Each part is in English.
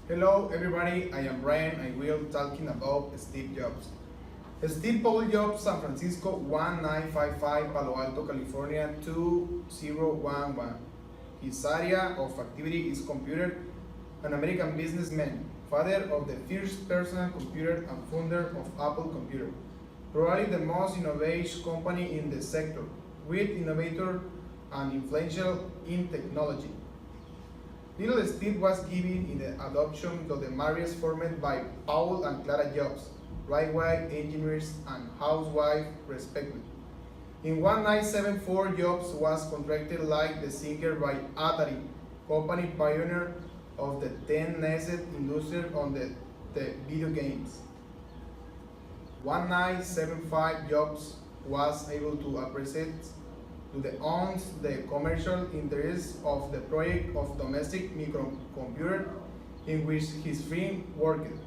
Hello everybody, I am Brian. I will talking about Steve Jobs. Steve Paul Jobs, San Francisco 1955, Palo Alto, California 2011. His area of activity is computer, an American businessman, father of the first personal computer and founder of Apple Computer. Probably the most innovative company in the sector, with innovator and influential in technology. Little Steve was given in the adoption to the marriage formed by Paul and Clara Jobs, railway engineers and housewife respectively. In 1974, Jobs was contracted like the singer by Atari, company pioneer of the then nascent industry on the video games. 1975, Jobs was able to appreciate to the owns the commercial interests of the project of domestic microcomputer in which his firm worked.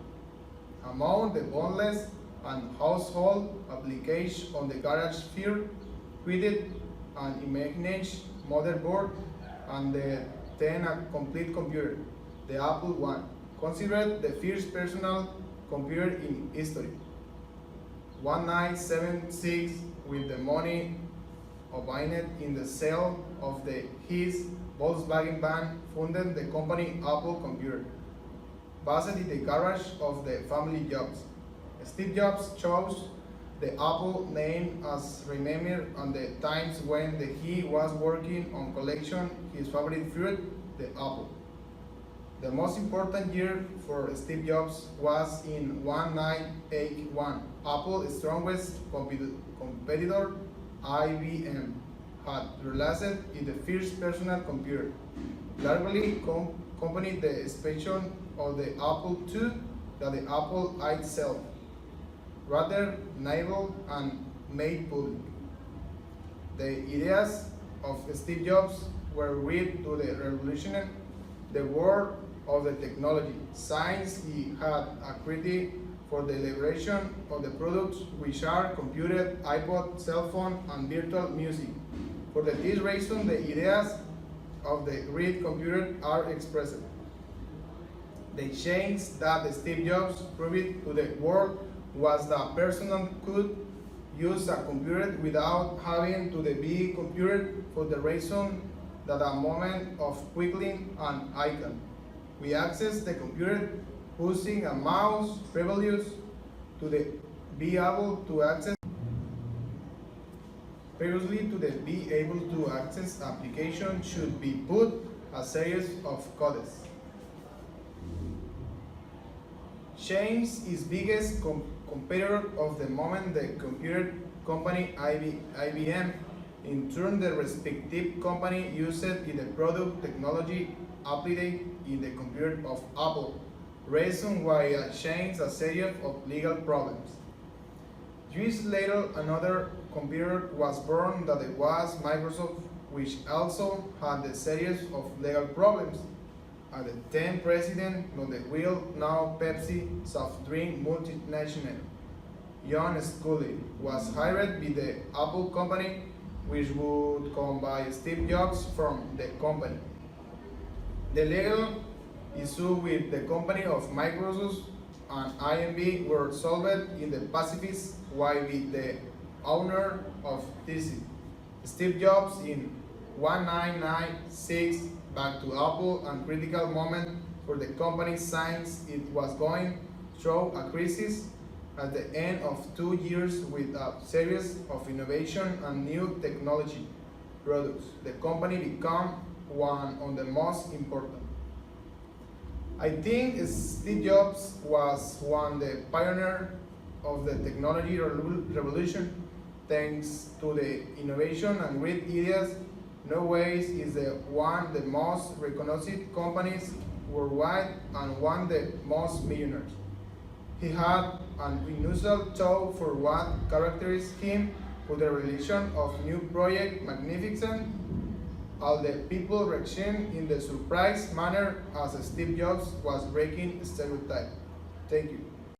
Among the boundless and household applications on the garage sphere, created an imaginative motherboard and the then a complete computer, the Apple I, considered the first personal computer in history. 1976, with the money obtained in the sale of his Volkswagen van, funded the company Apple Computer, based in the garage of the family Jobs. Steve Jobs chose the Apple name as remember on the times when he was working on collection his favorite fruit, the apple. The most important year for Steve Jobs was in 1981. Apple's strongest competitor, IBM, had released the first personal computer, largely accompanied the expansion of the Apple II than the Apple itself, rather naval and made public. The ideas of Steve Jobs were read to the revolution the world of the technology. Since he had a critique for the liberation of the products which are computer, iPod, cell phone, and virtual music. For this reason, the ideas of the great computer are expressed. The change that Steve Jobs proved to the world was that a person could use a computer without having to be computer for the reason that a moment of clicking an icon. We access the computer using a mouse previous to be able to access application should be put a series of codes. Change is biggest competitor of the moment the computer company IBM. In turn, the respective company used in the product technology applied in the computer of Apple, reason why it changed a series of legal problems. Years later, another computer was born that it was Microsoft, which also had a series of legal problems. At the then president of the wheel, now Pepsi soft drink multinational, John Sculley, was hired by the Apple company, which would come by Steve Jobs from the company. The legal issue with the company of Microsoft and IBM were solved in the Pacific, while with the owner of this, Steve Jobs, in 1996 back to Apple, and critical moment for the company since it was going through a crisis at the end of 2 years with a series of innovation and new technology products. The company became one of the most important. I think Steve Jobs was one of the pioneers of the technology revolution. Thanks to the innovation and great ideas, nowadays is one of the most recognized companies worldwide and one of the most millionaires. He had an unusual thought for what characterized him with the relation of new project magnificent. All the people reacted in the surprised manner as Steve Jobs was breaking stereotype. Thank you.